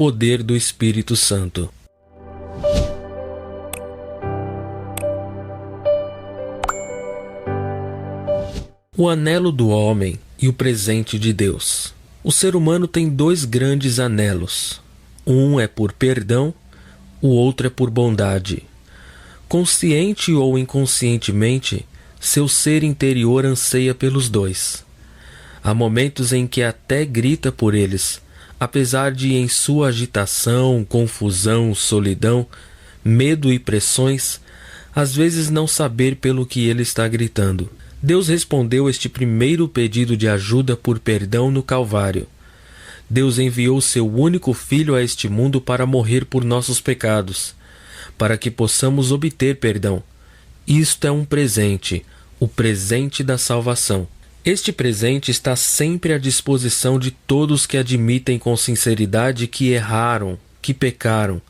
poder do Espírito Santo. O anelo do homem e o presente de Deus. O ser humano tem dois grandes anelos. Um é por perdão, o outro é por bondade. Consciente ou inconscientemente, seu ser interior anseia pelos dois. Há momentos em que até grita por eles, apesar de em sua agitação, confusão, solidão, medo e pressões, às vezes não saber pelo que ele está gritando. Deus respondeu este primeiro pedido de ajuda por perdão no Calvário. Deus enviou seu único Filho a este mundo para morrer por nossos pecados, para que possamos obter perdão. Isto é um presente, o presente da salvação. Este presente está sempre à disposição de todos que admitem com sinceridade que erraram, que pecaram.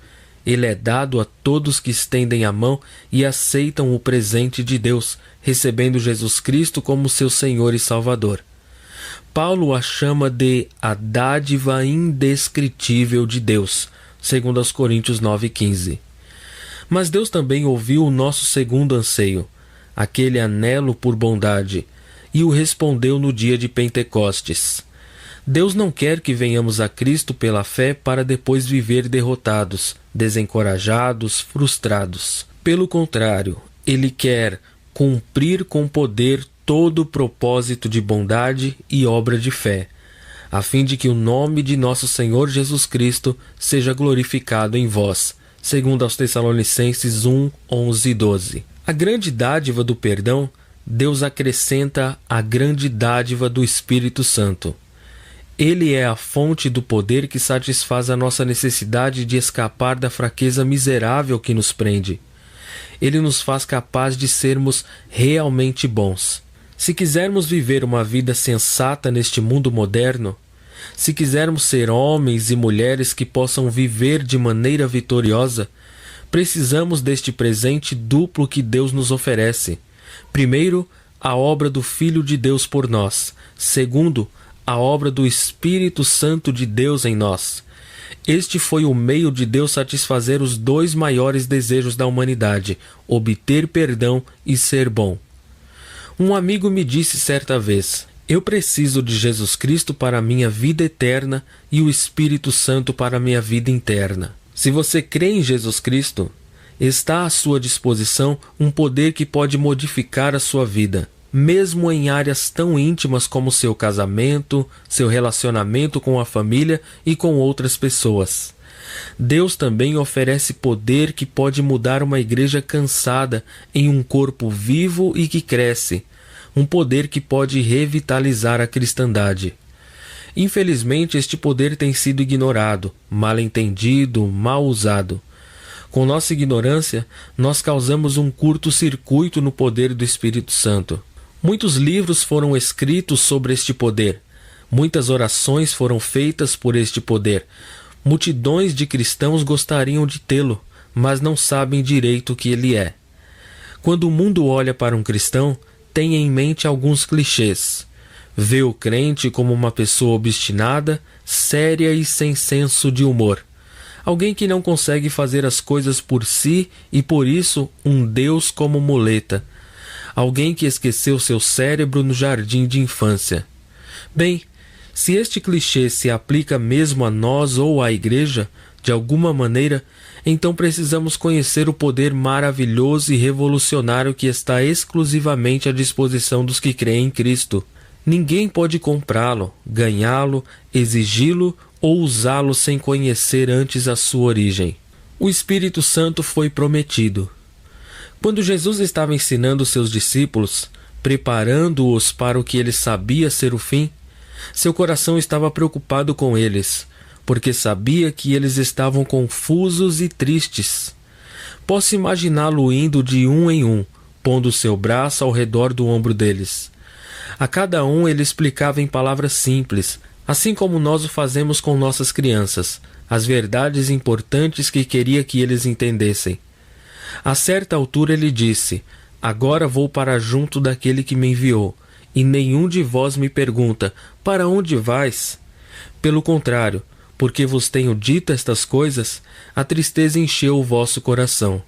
Ele é dado a todos que estendem a mão e aceitam o presente de Deus, recebendo Jesus Cristo como seu Senhor e Salvador. Paulo a chama de a dádiva indescritível de Deus, segundo aos Coríntios 9,15. Mas Deus também ouviu o nosso segundo anseio, aquele anelo por bondade, e o respondeu no dia de Pentecostes. Deus não quer que venhamos a Cristo pela fé para depois viver derrotados, desencorajados, frustrados. Pelo contrário, Ele quer cumprir com poder todo o propósito de bondade e obra de fé, a fim de que o nome de nosso Senhor Jesus Cristo seja glorificado em vós, segundo aos Tessalonicenses 1, 11 e 12. A grande dádiva do perdão, Deus acrescenta a grande dádiva do Espírito Santo. Ele é a fonte do poder que satisfaz a nossa necessidade de escapar da fraqueza miserável que nos prende. Ele nos faz capaz de sermos realmente bons. Se quisermos viver uma vida sensata neste mundo moderno, se quisermos ser homens e mulheres que possam viver de maneira vitoriosa, precisamos deste presente duplo que Deus nos oferece. Primeiro, a obra do Filho de Deus por nós. Segundo, a obra do Espírito Santo de Deus em nós. Este foi o meio de Deus satisfazer os dois maiores desejos da humanidade: obter perdão e ser bom. Um amigo me disse certa vez: eu preciso de Jesus Cristo para a minha vida eterna e o Espírito Santo para a minha vida interna. Se você crê em Jesus Cristo, está à sua disposição um poder que pode modificar a sua vida, mesmo em áreas tão íntimas como seu casamento, seu relacionamento com a família e com outras pessoas. Deus também oferece poder que pode mudar uma igreja cansada em um corpo vivo e que cresce, um poder que pode revitalizar a cristandade. Infelizmente, este poder tem sido ignorado, mal entendido, mal usado. Com nossa ignorância, nós causamos um curto-circuito no poder do Espírito Santo. Muitos livros foram escritos sobre este poder. Muitas orações foram feitas por este poder. Multidões de cristãos gostariam de tê-lo, mas não sabem direito o que ele é. Quando o mundo olha para um cristão, tem em mente alguns clichês. Vê o crente como uma pessoa obstinada, séria e sem senso de humor. Alguém que não consegue fazer as coisas por si e, por isso, um Deus como muleta. Alguém que esqueceu seu cérebro no jardim de infância. Bem, se este clichê se aplica mesmo a nós ou à igreja, de alguma maneira, então precisamos conhecer o poder maravilhoso e revolucionário que está exclusivamente à disposição dos que creem em Cristo. Ninguém pode comprá-lo, ganhá-lo, exigi-lo ou usá-lo sem conhecer antes a sua origem. O Espírito Santo foi prometido. Quando Jesus estava ensinando seus discípulos, preparando-os para o que ele sabia ser o fim, seu coração estava preocupado com eles, porque sabia que eles estavam confusos e tristes. Posso imaginá-lo indo de um em um, pondo seu braço ao redor do ombro deles. A cada um ele explicava em palavras simples, assim como nós o fazemos com nossas crianças, as verdades importantes que queria que eles entendessem. A certa altura ele disse: agora vou para junto daquele que me enviou, e nenhum de vós me pergunta: para onde vais? Pelo contrário, porque vos tenho dito estas coisas, a tristeza encheu o vosso coração.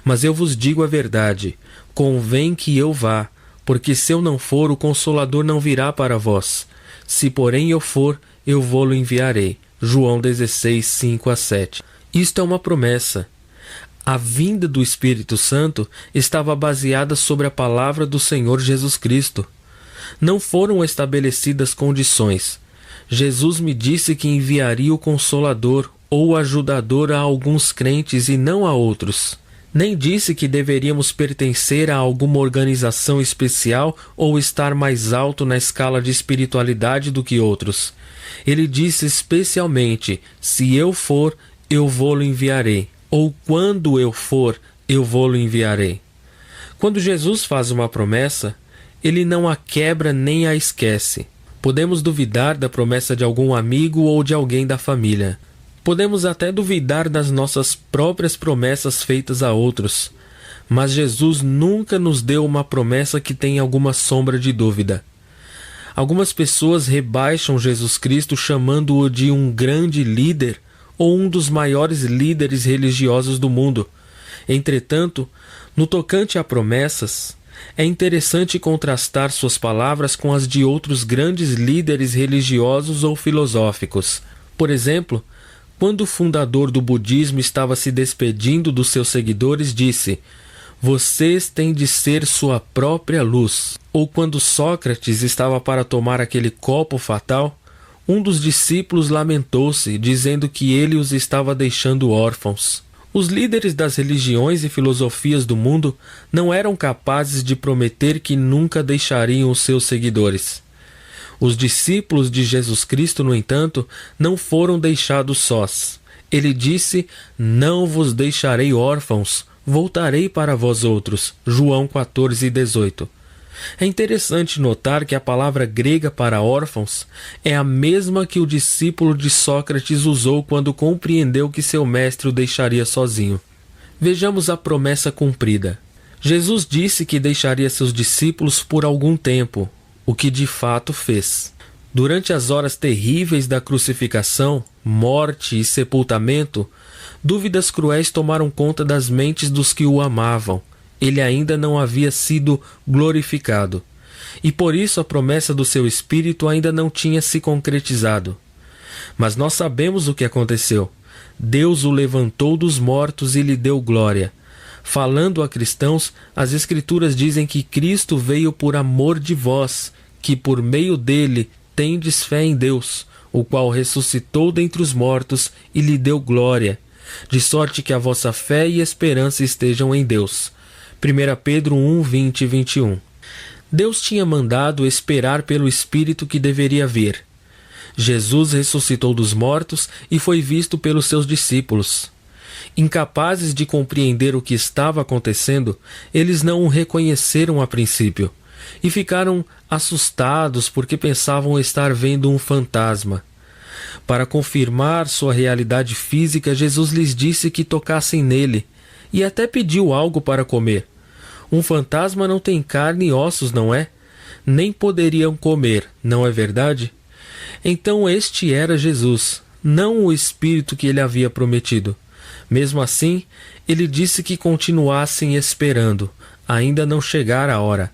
Mas eu vos digo a verdade, convém que eu vá, porque se eu não for, o Consolador não virá para vós. Se porém eu for, eu vô-lo enviarei. João 16, 5-7. Isto é uma promessa. A vinda do Espírito Santo estava baseada sobre a palavra do Senhor Jesus Cristo. Não foram estabelecidas condições. Jesus me disse que enviaria o Consolador ou ajudador a alguns crentes e não a outros. Nem disse que deveríamos pertencer a alguma organização especial ou estar mais alto na escala de espiritualidade do que outros. Ele disse especialmente: se eu for, eu vô-lo enviarei. Ou quando eu for, eu vô-lo enviarei. Quando Jesus faz uma promessa, ele não a quebra nem a esquece. Podemos duvidar da promessa de algum amigo ou de alguém da família. Podemos até duvidar das nossas próprias promessas feitas a outros. Mas Jesus nunca nos deu uma promessa que tenha alguma sombra de dúvida. Algumas pessoas rebaixam Jesus Cristo chamando-o de um grande líder ou um dos maiores líderes religiosos do mundo. Entretanto, no tocante a promessas, é interessante contrastar suas palavras com as de outros grandes líderes religiosos ou filosóficos. Por exemplo, quando o fundador do budismo estava se despedindo dos seus seguidores, disse: "Vocês têm de ser sua própria luz." Ou quando Sócrates estava para tomar aquele copo fatal, um dos discípulos lamentou-se, dizendo que ele os estava deixando órfãos. Os líderes das religiões e filosofias do mundo não eram capazes de prometer que nunca deixariam os seus seguidores. Os discípulos de Jesus Cristo, no entanto, não foram deixados sós. Ele disse: "Não vos deixarei órfãos, voltarei para vós outros." João 14:18. É interessante notar que a palavra grega para órfãos é a mesma que o discípulo de Sócrates usou quando compreendeu que seu mestre o deixaria sozinho. Vejamos a promessa cumprida. Jesus disse que deixaria seus discípulos por algum tempo, o que de fato fez. Durante as horas terríveis da crucificação, morte e sepultamento, dúvidas cruéis tomaram conta das mentes dos que o amavam. Ele ainda não havia sido glorificado, e por isso a promessa do seu Espírito ainda não tinha se concretizado. Mas nós sabemos o que aconteceu. Deus o levantou dos mortos e lhe deu glória. Falando a cristãos, as Escrituras dizem que Cristo veio por amor de vós, que por meio dele tendes fé em Deus, o qual ressuscitou dentre os mortos e lhe deu glória, de sorte que a vossa fé e esperança estejam em Deus. 1 Pedro 1, 20 e 21. Deus tinha mandado esperar pelo Espírito que deveria vir. Jesus ressuscitou dos mortos e foi visto pelos seus discípulos. Incapazes de compreender o que estava acontecendo, eles não o reconheceram a princípio e ficaram assustados porque pensavam estar vendo um fantasma. Para confirmar sua realidade física, Jesus lhes disse que tocassem nele e até pediu algo para comer. Um fantasma não tem carne e ossos, não é? Nem poderiam comer, não é verdade? Então este era Jesus, não o Espírito que ele havia prometido. Mesmo assim, ele disse que continuassem esperando, ainda não chegara a hora.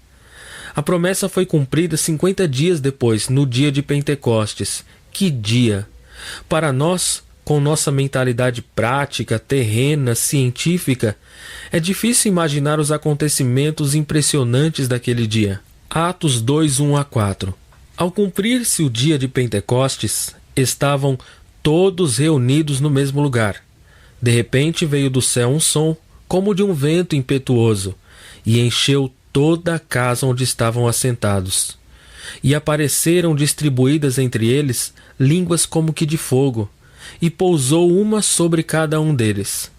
A promessa foi cumprida 50 dias depois, no dia de Pentecostes. Que dia! Para nós, com nossa mentalidade prática, terrena, científica, é difícil imaginar os acontecimentos impressionantes daquele dia. Atos 2, 1-4. Ao cumprir-se o dia de Pentecostes, estavam todos reunidos no mesmo lugar. De repente veio do céu um som, como de um vento impetuoso, e encheu toda a casa onde estavam assentados. E apareceram distribuídas entre eles línguas como que de fogo, e pousou uma sobre cada um deles.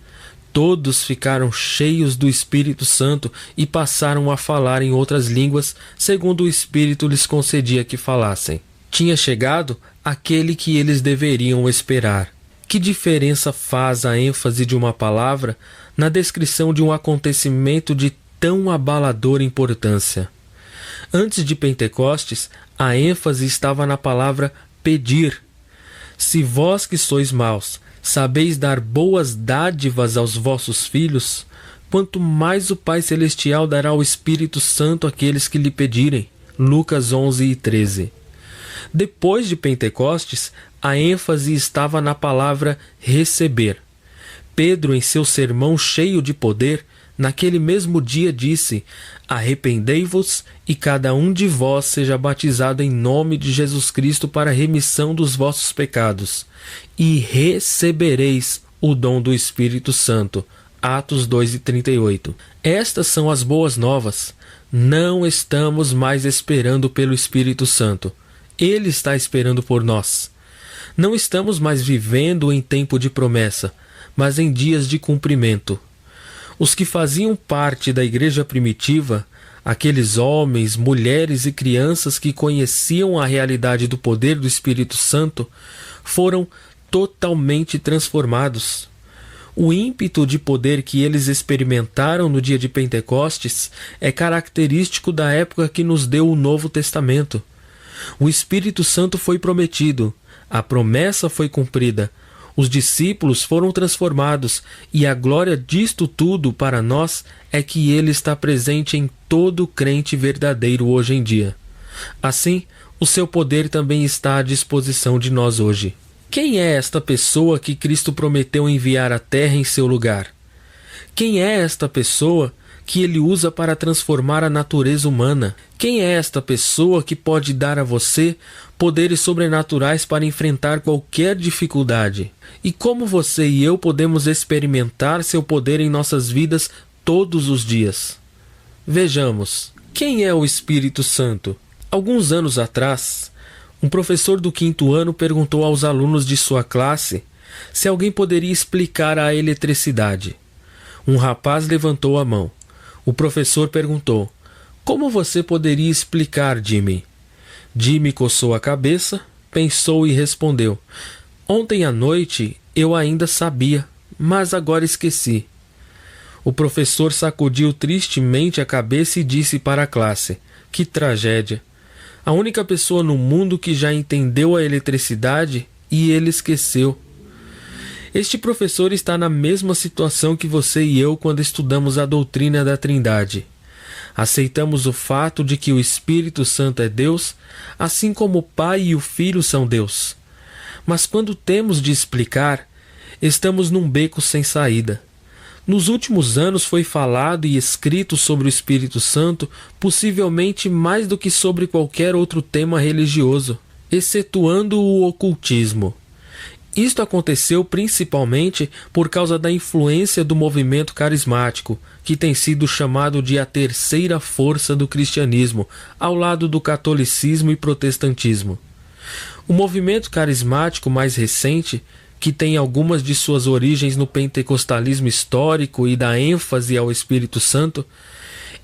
Todos ficaram cheios do Espírito Santo e passaram a falar em outras línguas, segundo o Espírito lhes concedia que falassem. Tinha chegado aquele que eles deveriam esperar. Que diferença faz a ênfase de uma palavra na descrição de um acontecimento de tão abaladora importância? Antes de Pentecostes, a ênfase estava na palavra pedir. Se vós que sois maus, sabeis dar boas dádivas aos vossos filhos, quanto mais o Pai Celestial dará o Espírito Santo àqueles que lhe pedirem. Lucas 11:13. Depois de Pentecostes, a ênfase estava na palavra receber. Pedro, em seu sermão cheio de poder, naquele mesmo dia disse: arrependei-vos e cada um de vós seja batizado em nome de Jesus Cristo para a remissão dos vossos pecados, e recebereis o dom do Espírito Santo. Atos 2:38. Estas são as boas novas. Não estamos mais esperando pelo Espírito Santo. Ele está esperando por nós. Não estamos mais vivendo em tempo de promessa, mas em dias de cumprimento. Os que faziam parte da igreja primitiva, aqueles homens, mulheres e crianças que conheciam a realidade do poder do Espírito Santo, foram totalmente transformados. O ímpeto de poder que eles experimentaram no dia de Pentecostes é característico da época que nos deu o Novo Testamento. O Espírito Santo foi prometido, a promessa foi cumprida, os discípulos foram transformados e a glória disto tudo para nós é que Ele está presente em todo crente verdadeiro hoje em dia. Assim, o seu poder também está à disposição de nós hoje. Quem é esta pessoa que Cristo prometeu enviar à terra em seu lugar? Quem é esta pessoa que Ele usa para transformar a natureza humana? Quem é esta pessoa que pode dar a você poderes sobrenaturais para enfrentar qualquer dificuldade? E como você e eu podemos experimentar seu poder em nossas vidas todos os dias? Vejamos, quem é o Espírito Santo? Alguns anos atrás, um professor do 5º ano perguntou aos alunos de sua classe se alguém poderia explicar a eletricidade. Um rapaz levantou a mão. O professor perguntou: como você poderia explicar, Jimmy? Jimmy coçou a cabeça, pensou e respondeu: ontem à noite eu ainda sabia, mas agora esqueci. O professor sacudiu tristemente a cabeça e disse para a classe: que tragédia! A única pessoa no mundo que já entendeu a eletricidade e ele esqueceu. Este professor está na mesma situação que você e eu quando estudamos a doutrina da Trindade. Aceitamos o fato de que o Espírito Santo é Deus, assim como o Pai e o Filho são Deus. Mas quando temos de explicar, estamos num beco sem saída. Nos últimos anos foi falado e escrito sobre o Espírito Santo, possivelmente mais do que sobre qualquer outro tema religioso, excetuando o ocultismo. Isto aconteceu principalmente por causa da influência do movimento carismático, que tem sido chamado de a terceira força do cristianismo, ao lado do catolicismo e protestantismo. O movimento carismático mais recente, que tem algumas de suas origens no pentecostalismo histórico e dá ênfase ao Espírito Santo,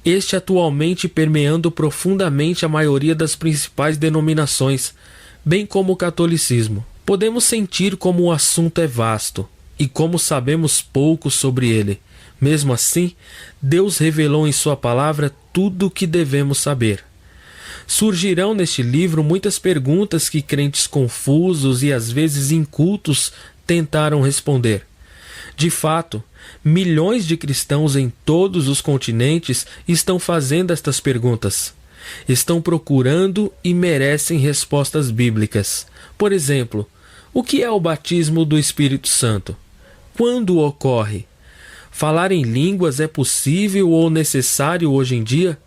este atualmente permeando profundamente a maioria das principais denominações, bem como o catolicismo. Podemos sentir como o assunto é vasto e como sabemos pouco sobre ele. Mesmo assim, Deus revelou em sua palavra tudo o que devemos saber. Surgirão neste livro muitas perguntas que crentes confusos e às vezes incultos tentaram responder. De fato, milhões de cristãos em todos os continentes estão fazendo estas perguntas. Estão procurando e merecem respostas bíblicas. Por exemplo, o que é o batismo do Espírito Santo? Quando ocorre? Falar em línguas é possível ou necessário hoje em dia?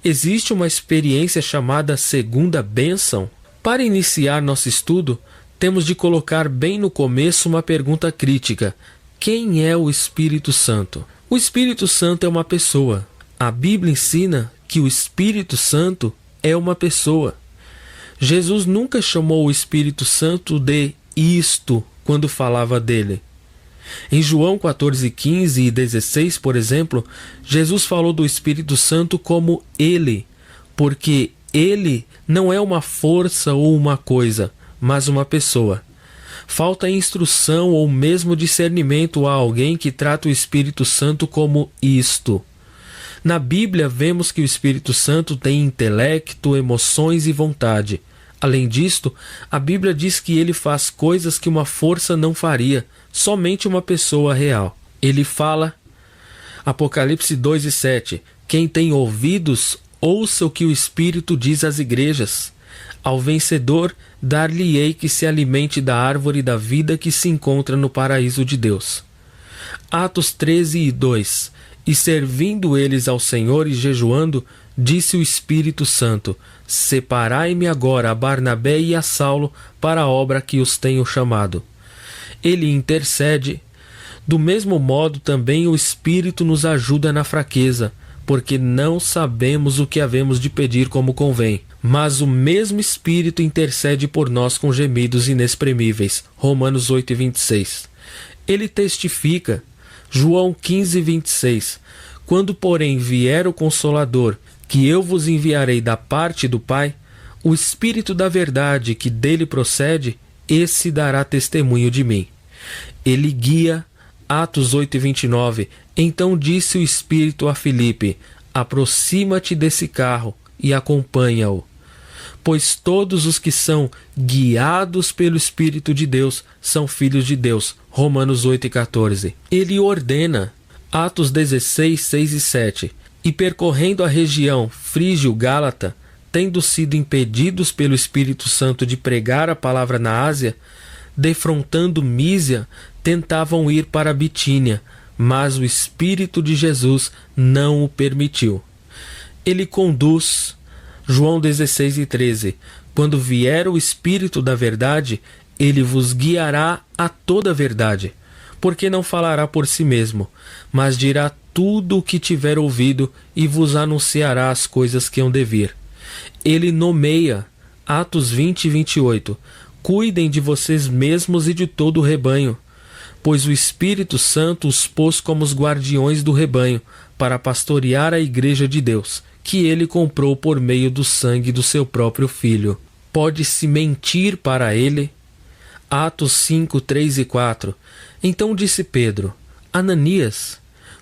Existe uma experiência chamada segunda bênção? Para iniciar nosso estudo, temos de colocar bem no começo uma pergunta crítica: quem é o Espírito Santo? O Espírito Santo é uma pessoa. A Bíblia ensina que o Espírito Santo é uma pessoa. Jesus nunca chamou o Espírito Santo de isto quando falava dele. Em João 14:15 e 16, por exemplo, Jesus falou do Espírito Santo como Ele, porque Ele não é uma força ou uma coisa, mas uma pessoa. Falta instrução ou mesmo discernimento a alguém que trata o Espírito Santo como isto. Na Bíblia vemos que o Espírito Santo tem intelecto, emoções e vontade. Além disto, a Bíblia diz que ele faz coisas que uma força não faria, somente uma pessoa real. Ele fala, Apocalipse 2:7, quem tem ouvidos, ouça o que o Espírito diz às igrejas. Ao vencedor, dar-lhe-ei que se alimente da árvore da vida que se encontra no paraíso de Deus. Atos 13:2, e servindo eles ao Senhor e jejuando, disse o Espírito Santo, separai-me agora a Barnabé e a Saulo para a obra que os tenho chamado. Ele intercede. Do mesmo modo também o Espírito nos ajuda na fraqueza, porque não sabemos o que havemos de pedir como convém. Mas o mesmo Espírito intercede por nós com gemidos inexprimíveis. Romanos 8:26. Ele testifica. João 15:26. Quando, porém, vier o Consolador, que eu vos enviarei da parte do Pai, o Espírito da verdade que dele procede, esse dará testemunho de mim. Ele guia. Atos 8:29. Então disse o Espírito a Filipe, aproxima-te desse carro e acompanha-o. Pois todos os que são guiados pelo Espírito de Deus são filhos de Deus. Romanos 8:14. Ele ordena. Atos 16:6 e 7. E percorrendo a região frígio-gálata, tendo sido impedidos pelo Espírito Santo de pregar a palavra na Ásia, defrontando Mísia, tentavam ir para Bitínia, mas o Espírito de Jesus não o permitiu. Ele conduz. João 16:13. Quando vier o Espírito da verdade, ele vos guiará a toda a verdade, porque não falará por si mesmo, mas dirá tudo o que tiver ouvido e vos anunciará as coisas que hão de vir. Ele nomeia. Atos 20:28. Cuidem de vocês mesmos e de todo o rebanho, pois o Espírito Santo os pôs como os guardiões do rebanho, para pastorear a igreja de Deus, que ele comprou por meio do sangue do seu próprio Filho. Pode-se mentir para ele? Atos 5:3 e 4. Então disse Pedro, Ananias,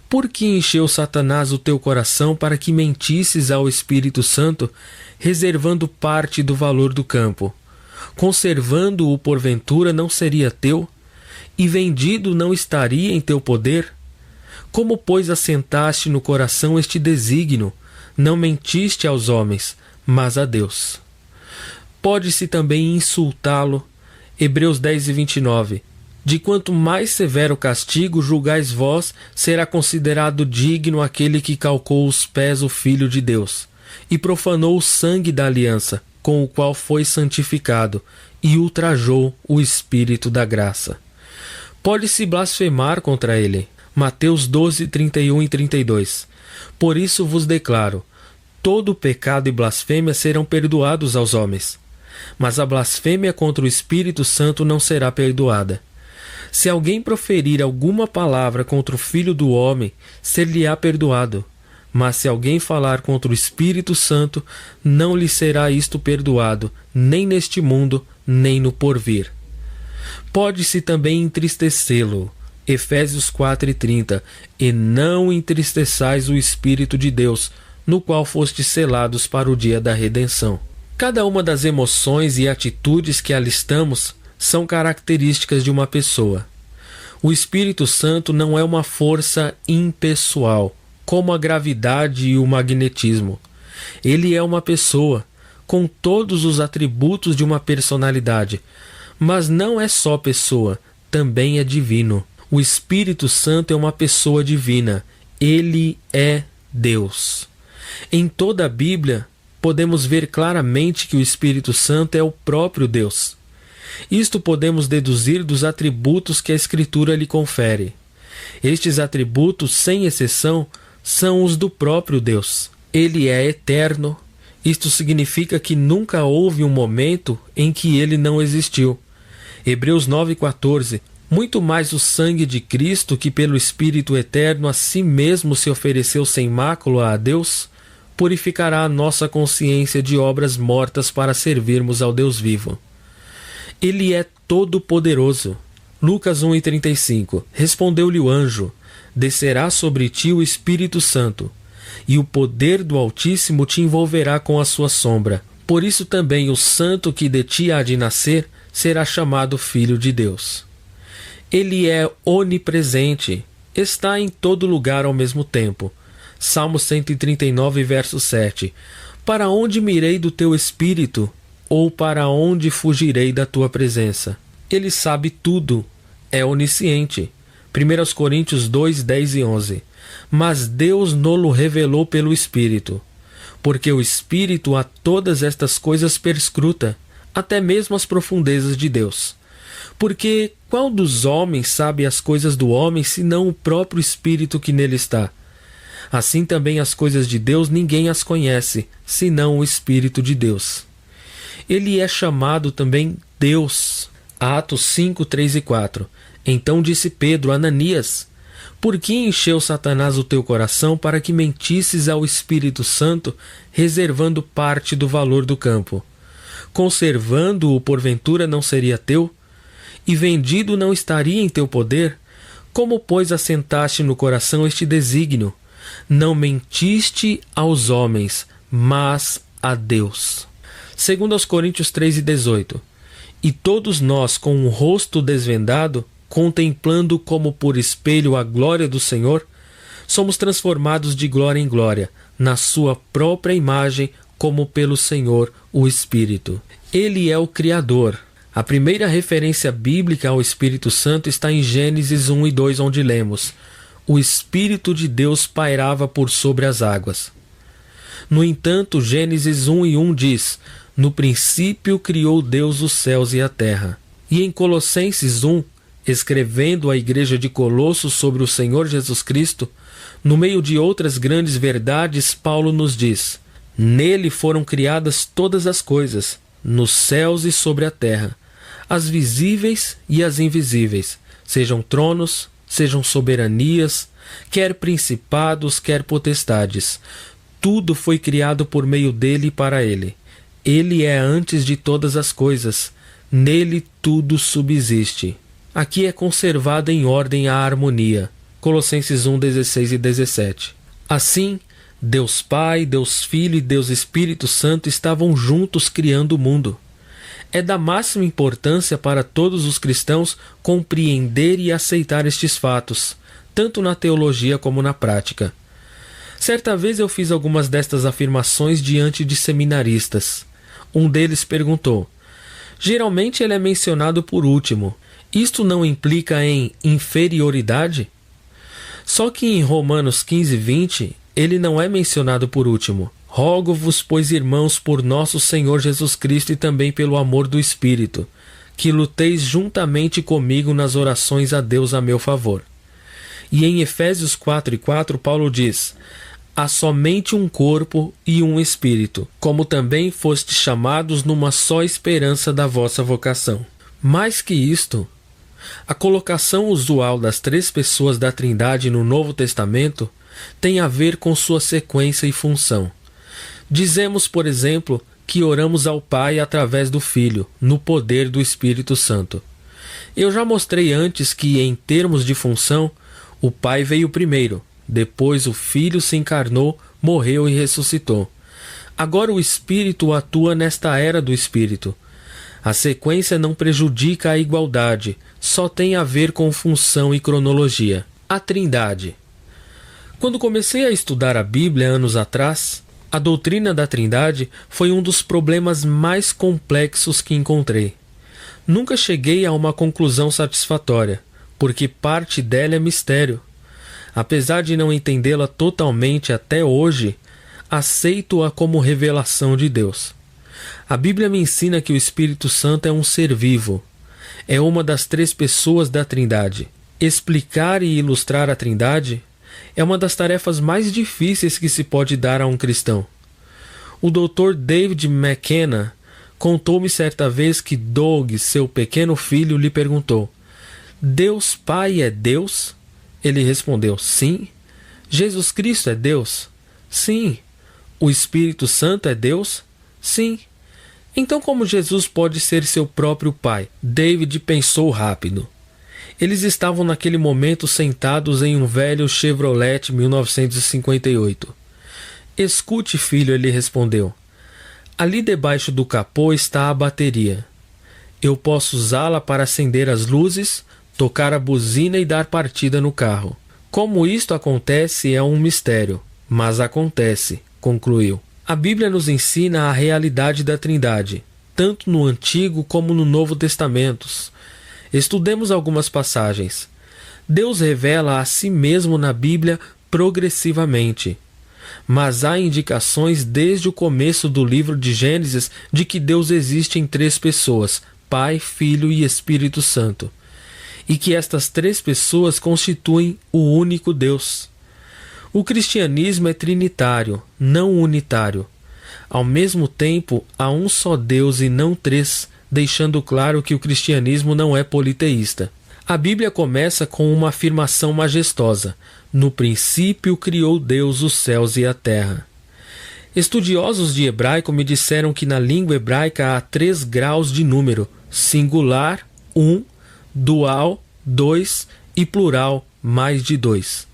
por que encheu Satanás o teu coração para que mentisses ao Espírito Santo, reservando parte do valor do campo? Conservando-o porventura não seria teu? E vendido não estaria em teu poder? Como, pois, assentaste no coração este desígnio? Não mentiste aos homens, mas a Deus. Pode-se também insultá-lo. Hebreus 10:29. De quanto mais severo castigo julgais vós, será considerado digno aquele que calcou os pés o Filho de Deus, e profanou o sangue da aliança, com o qual foi santificado, e ultrajou o Espírito da graça. Pode-se blasfemar contra ele. Mateus 12:31 e 32. Por isso vos declaro, todo pecado e blasfêmia serão perdoados aos homens, mas a blasfêmia contra o Espírito Santo não será perdoada. Se alguém proferir alguma palavra contra o Filho do Homem, ser-lhe-á perdoado. Mas se alguém falar contra o Espírito Santo, não lhe será isto perdoado, nem neste mundo, nem no porvir. Pode-se também entristecê-lo. Efésios 4:30. E não entristeçais o Espírito de Deus, no qual fostes selados para o dia da redenção. Cada uma das emoções e atitudes que alistamos são características de uma pessoa. O Espírito Santo não é uma força impessoal, como a gravidade e o magnetismo. Ele é uma pessoa, com todos os atributos de uma personalidade. Mas não é só pessoa, também é divino. O Espírito Santo é uma pessoa divina. Ele é Deus. Em toda a Bíblia, podemos ver claramente que o Espírito Santo é o próprio Deus. Isto podemos deduzir dos atributos que a Escritura lhe confere. Estes atributos, sem exceção, são os do próprio Deus. Ele é eterno. Isto significa que nunca houve um momento em que ele não existiu. Hebreus 9:14. Muito mais o sangue de Cristo, que pelo Espírito eterno a si mesmo se ofereceu sem mácula a Deus, purificará a nossa consciência de obras mortas para servirmos ao Deus vivo. Ele é todo-poderoso. Lucas 1:35. Respondeu-lhe o anjo, descerá sobre ti o Espírito Santo, e o poder do Altíssimo te envolverá com a sua sombra. Por isso também o santo que de ti há de nascer será chamado Filho de Deus. Ele é onipresente, está em todo lugar ao mesmo tempo. Salmo 139, verso 7. Para onde mirei do teu espírito, ou para onde fugirei da tua presença? Ele sabe tudo, é onisciente. 1 Coríntios 2, 10 e 11. Mas Deus no-lo revelou pelo Espírito, porque o Espírito a todas estas coisas perscruta, até mesmo as profundezas de Deus. Porque qual dos homens sabe as coisas do homem, senão o próprio Espírito que nele está? Assim também as coisas de Deus ninguém as conhece, senão o Espírito de Deus. Ele é chamado também Deus. Atos 5, 3 e 4. Então disse Pedro a Ananias: por que encheu Satanás o teu coração para que mentisses ao Espírito Santo, reservando parte do valor do campo? Conservando-o porventura não seria teu? E vendido não estaria em teu poder? Como, pois, assentaste no coração este desígnio? Não mentiste aos homens, mas a Deus. 2 Coríntios 3 e 18. E todos nós, com o rosto desvendado, contemplando como por espelho a glória do Senhor, somos transformados de glória em glória, na sua própria imagem, como pelo Senhor, o Espírito. Ele é o Criador. A primeira referência bíblica ao Espírito Santo está em Gênesis 1 e 2, onde lemos: o Espírito de Deus pairava por sobre as águas. No entanto, Gênesis 1 e 1 diz: no princípio criou Deus os céus e a terra. E em Colossenses 1, escrevendo à igreja de Colossos sobre o Senhor Jesus Cristo, no meio de outras grandes verdades, Paulo nos diz: nele foram criadas todas as coisas, nos céus e sobre a terra, as visíveis e as invisíveis, sejam tronos, sejam soberanias, quer principados, quer potestades. Tudo foi criado por meio dele e para ele. Ele é antes de todas as coisas, nele tudo subsiste. Aqui é conservada em ordem a harmonia. Colossenses 1, 16 e 17. Assim, Deus Pai, Deus Filho e Deus Espírito Santo estavam juntos criando o mundo. É da máxima importância para todos os cristãos compreender e aceitar estes fatos, tanto na teologia como na prática. Certa vez eu fiz algumas destas afirmações diante de seminaristas. Um deles perguntou: geralmente ele é mencionado por último. Isto não implica em inferioridade? Só que em Romanos 15, 20, ele não é mencionado por último. Rogo-vos, pois, irmãos, por nosso Senhor Jesus Cristo e também pelo amor do Espírito, que luteis juntamente comigo nas orações a Deus a meu favor. E em Efésios 4 e 4, Paulo diz: há somente um corpo e um espírito, como também fostes chamados numa só esperança da vossa vocação. Mais que isto, a colocação usual das três pessoas da Trindade no Novo Testamento tem a ver com sua sequência e função. Dizemos, por exemplo, que oramos ao Pai através do Filho, no poder do Espírito Santo. Eu já mostrei antes que, em termos de função, o Pai veio primeiro, depois o Filho se encarnou, morreu e ressuscitou. Agora o Espírito atua nesta era do Espírito. A sequência não prejudica a igualdade, só tem a ver com função e cronologia. A Trindade. Quando comecei a estudar a Bíblia anos atrás, a doutrina da Trindade foi um dos problemas mais complexos que encontrei. Nunca cheguei a uma conclusão satisfatória, porque parte dela é mistério. Apesar de não entendê-la totalmente até hoje, aceito-a como revelação de Deus. A Bíblia me ensina que o Espírito Santo é um ser vivo. É uma das três pessoas da Trindade. Explicar e ilustrar a Trindade é uma das tarefas mais difíceis que se pode dar a um cristão. O Dr. David McKenna contou-me certa vez que Doug, seu pequeno filho, lhe perguntou: Deus Pai é Deus? Ele respondeu: sim. Jesus Cristo é Deus? Sim. O Espírito Santo é Deus? Sim. Então como Jesus pode ser seu próprio Pai? David pensou rápido. Eles estavam naquele momento sentados em um velho Chevrolet 1958. Escute, filho, ele respondeu. Ali debaixo do capô está a bateria. Eu posso usá-la para acender as luzes, tocar a buzina e dar partida no carro. Como isto acontece é um mistério, mas acontece, concluiu. A Bíblia nos ensina a realidade da Trindade, tanto no Antigo como no Novo Testamentos. Estudemos algumas passagens. Deus revela a si mesmo na Bíblia progressivamente. Mas há indicações desde o começo do livro de Gênesis de que Deus existe em 3 pessoas, Pai, Filho e Espírito Santo, e que estas 3 pessoas constituem o único Deus. O cristianismo é trinitário, não unitário. Ao mesmo tempo, há um só Deus e não 3, deixando claro que o cristianismo não é politeísta. A Bíblia começa com uma afirmação majestosa: no princípio criou Deus os céus e a terra. Estudiosos de hebraico me disseram que na língua hebraica há 3 graus de número: singular, 1, dual, 2 e plural, mais de 2.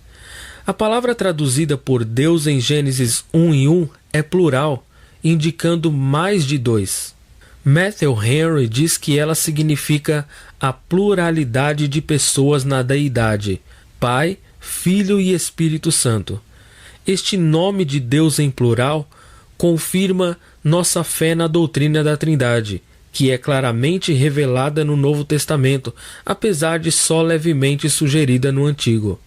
A palavra traduzida por Deus em Gênesis 1 e 1 é plural, indicando mais de 2. Matthew Henry diz que ela significa a pluralidade de pessoas na deidade, Pai, Filho e Espírito Santo. Este nome de Deus em plural confirma nossa fé na doutrina da Trindade, que é claramente revelada no Novo Testamento, apesar de só levemente sugerida no Antigo.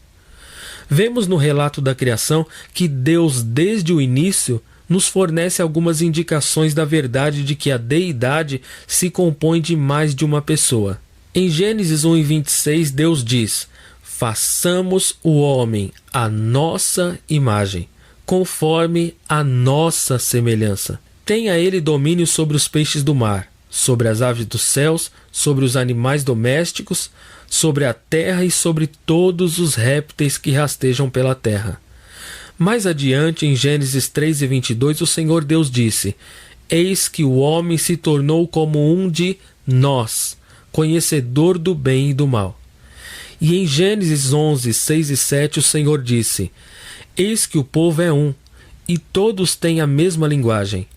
Vemos no relato da criação que Deus, desde o início, nos fornece algumas indicações da verdade de que a deidade se compõe de mais de uma pessoa. Em Gênesis 1:26, Deus diz: façamos o homem à nossa imagem, conforme a nossa semelhança. Tenha ele domínio sobre os peixes do mar, sobre as aves dos céus, sobre os animais domésticos, sobre a terra e sobre todos os répteis que rastejam pela terra. Mais adiante, em Gênesis 3:22, o Senhor Deus disse: eis que o homem se tornou como um de nós, conhecedor do bem e do mal. E em Gênesis 11:6 e 7, o Senhor disse: eis que o povo é um, e todos têm a mesma linguagem.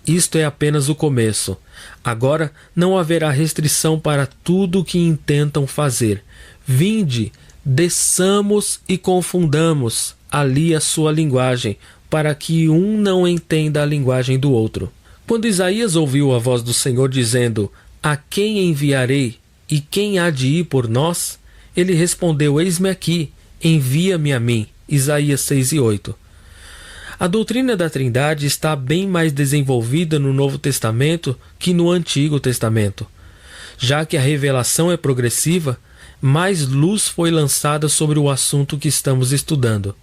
Isto é apenas o começo. Agora não haverá restrição para tudo o que intentam fazer. Vinde, desçamos e confundamos ali a sua linguagem, para que um não entenda a linguagem do outro. Quando Isaías ouviu a voz do Senhor dizendo: a quem enviarei e quem há de ir por nós? Ele respondeu: eis-me aqui, envia-me a mim. Isaías 6:8. A doutrina da Trindade está bem mais desenvolvida no Novo Testamento que no Antigo Testamento. Já que a revelação é progressiva, mais luz foi lançada sobre o assunto que estamos estudando.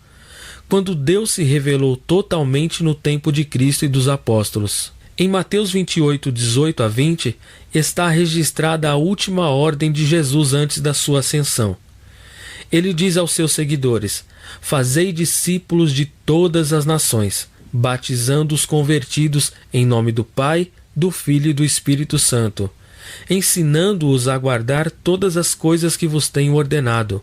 Quando Deus se revelou totalmente no tempo de Cristo e dos apóstolos. Em Mateus 28:18 a 20, está registrada a última ordem de Jesus antes da sua ascensão. Ele diz aos seus seguidores: fazei discípulos de todas as nações, batizando os convertidos em nome do Pai, do Filho e do Espírito Santo, ensinando-os a guardar todas as coisas que vos tenho ordenado.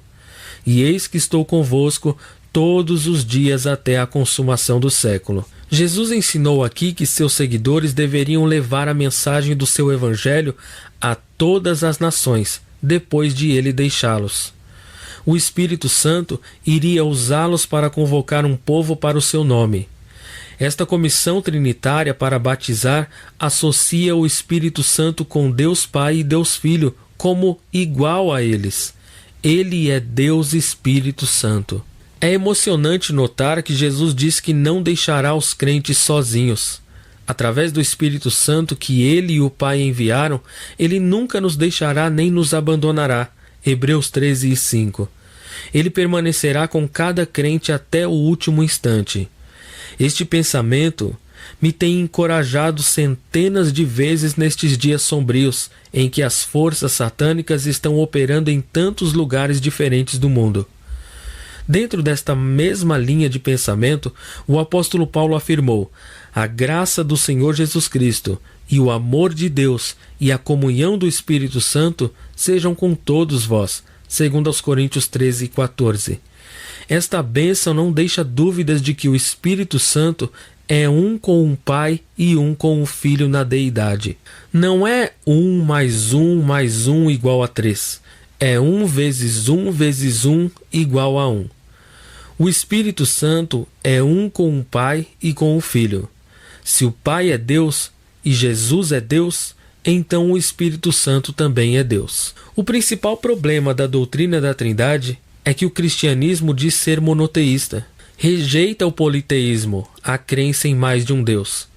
E eis que estou convosco todos os dias até a consumação do século. Jesus ensinou aqui que seus seguidores deveriam levar a mensagem do seu evangelho a todas as nações, depois de ele deixá-los. O Espírito Santo iria usá-los para convocar um povo para o seu nome. Esta comissão trinitária para batizar associa o Espírito Santo com Deus Pai e Deus Filho como igual a eles. Ele é Deus Espírito Santo. É emocionante notar que Jesus diz que não deixará os crentes sozinhos. Através do Espírito Santo que ele e o Pai enviaram, ele nunca nos deixará nem nos abandonará. Hebreus 13:5. Ele permanecerá com cada crente até o último instante. Este pensamento me tem encorajado centenas de vezes nestes dias sombrios, em que as forças satânicas estão operando em tantos lugares diferentes do mundo. Dentro desta mesma linha de pensamento, o apóstolo Paulo afirmou: a graça do Senhor Jesus Cristo e o amor de Deus e a comunhão do Espírito Santo sejam com todos vós. 2 Coríntios 13:14. Esta bênção não deixa dúvidas de que o Espírito Santo é um com o Pai e um com o Filho na deidade. Não é 1 mais 1 mais 1 igual a 3. É 1 vezes 1 vezes 1 igual a 1. O Espírito Santo é um com o Pai e com o Filho. Se o Pai é Deus e Jesus é Deus, então o Espírito Santo também é Deus. O principal problema da doutrina da Trindade é que o cristianismo diz ser monoteísta. Rejeita o politeísmo, a crença em mais de um Deus.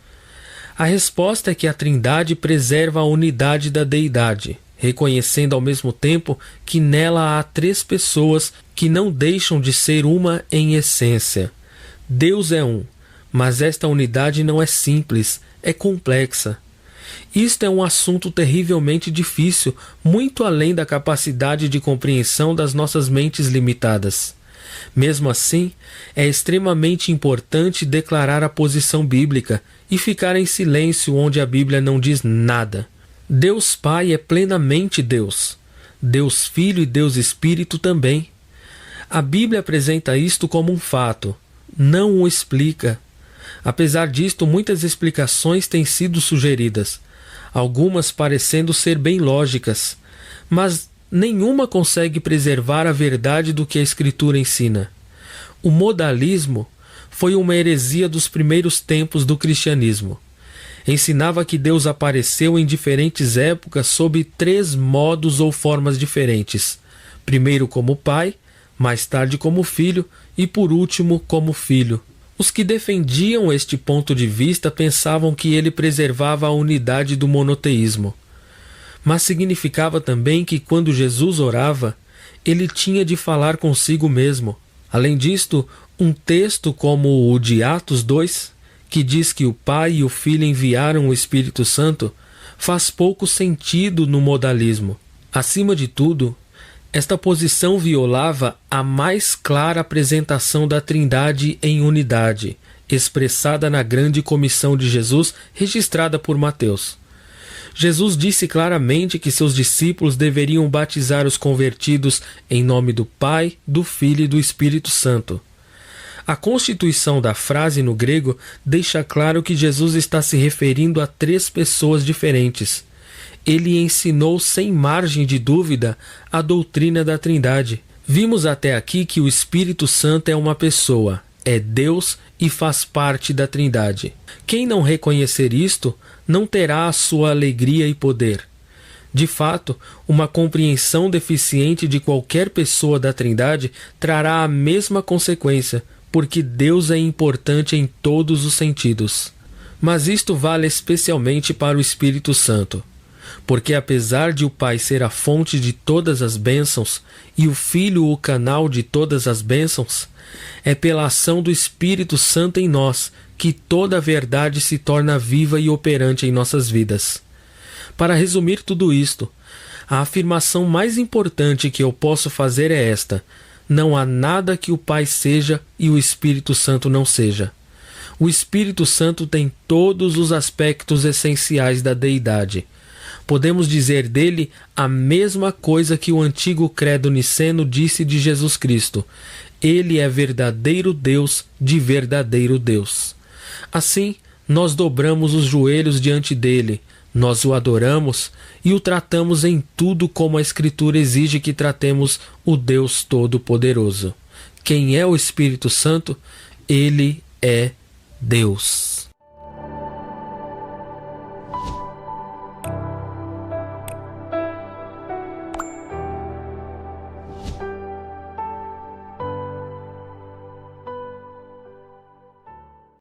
A resposta é que a Trindade preserva a unidade da deidade, reconhecendo ao mesmo tempo que nela há 3 pessoas que não deixam de ser uma em essência. Deus é um, mas esta unidade não é simples, é complexa. Isto é um assunto terrivelmente difícil, muito além da capacidade de compreensão das nossas mentes limitadas. Mesmo assim, é extremamente importante declarar a posição bíblica e ficar em silêncio onde a Bíblia não diz nada. Deus Pai é plenamente Deus. Deus Filho e Deus Espírito também. A Bíblia apresenta isto como um fato, não o explica. Apesar disto, muitas explicações têm sido sugeridas, algumas parecendo ser bem lógicas, mas nenhuma consegue preservar a verdade do que a Escritura ensina. O modalismo foi uma heresia dos primeiros tempos do cristianismo. Ensinava que Deus apareceu em diferentes épocas sob 3 modos ou formas diferentes. Primeiro como Pai, mais tarde como Filho e por último como Filho. Os que defendiam este ponto de vista pensavam que ele preservava a unidade do monoteísmo. Mas significava também que quando Jesus orava, ele tinha de falar consigo mesmo. Além disto, um texto como o de Atos 2, que diz que o Pai e o Filho enviaram o Espírito Santo, faz pouco sentido no modalismo. Acima de tudo, esta posição violava a mais clara apresentação da Trindade em unidade, expressada na grande comissão de Jesus, registrada por Mateus. Jesus disse claramente que seus discípulos deveriam batizar os convertidos em nome do Pai, do Filho e do Espírito Santo. A constituição da frase no grego deixa claro que Jesus está se referindo a 3 pessoas diferentes. Ele ensinou sem margem de dúvida a doutrina da Trindade. Vimos até aqui que o Espírito Santo é uma pessoa, é Deus e faz parte da Trindade. Quem não reconhecer isto, não terá a sua alegria e poder. De fato, uma compreensão deficiente de qualquer pessoa da Trindade trará a mesma consequência, porque Deus é importante em todos os sentidos. Mas isto vale especialmente para o Espírito Santo. Porque apesar de o Pai ser a fonte de todas as bênçãos e o Filho o canal de todas as bênçãos, é pela ação do Espírito Santo em nós que toda a verdade se torna viva e operante em nossas vidas. Para resumir tudo isto, a afirmação mais importante que eu posso fazer é esta: não há nada que o Pai seja e o Espírito Santo não seja. O Espírito Santo tem todos os aspectos essenciais da deidade. Podemos dizer dele a mesma coisa que o antigo credo niceno disse de Jesus Cristo: ele é verdadeiro Deus de verdadeiro Deus. Assim, nós dobramos os joelhos diante dele, nós o adoramos e o tratamos em tudo como a Escritura exige que tratemos o Deus Todo-Poderoso. Quem é o Espírito Santo? Ele é Deus.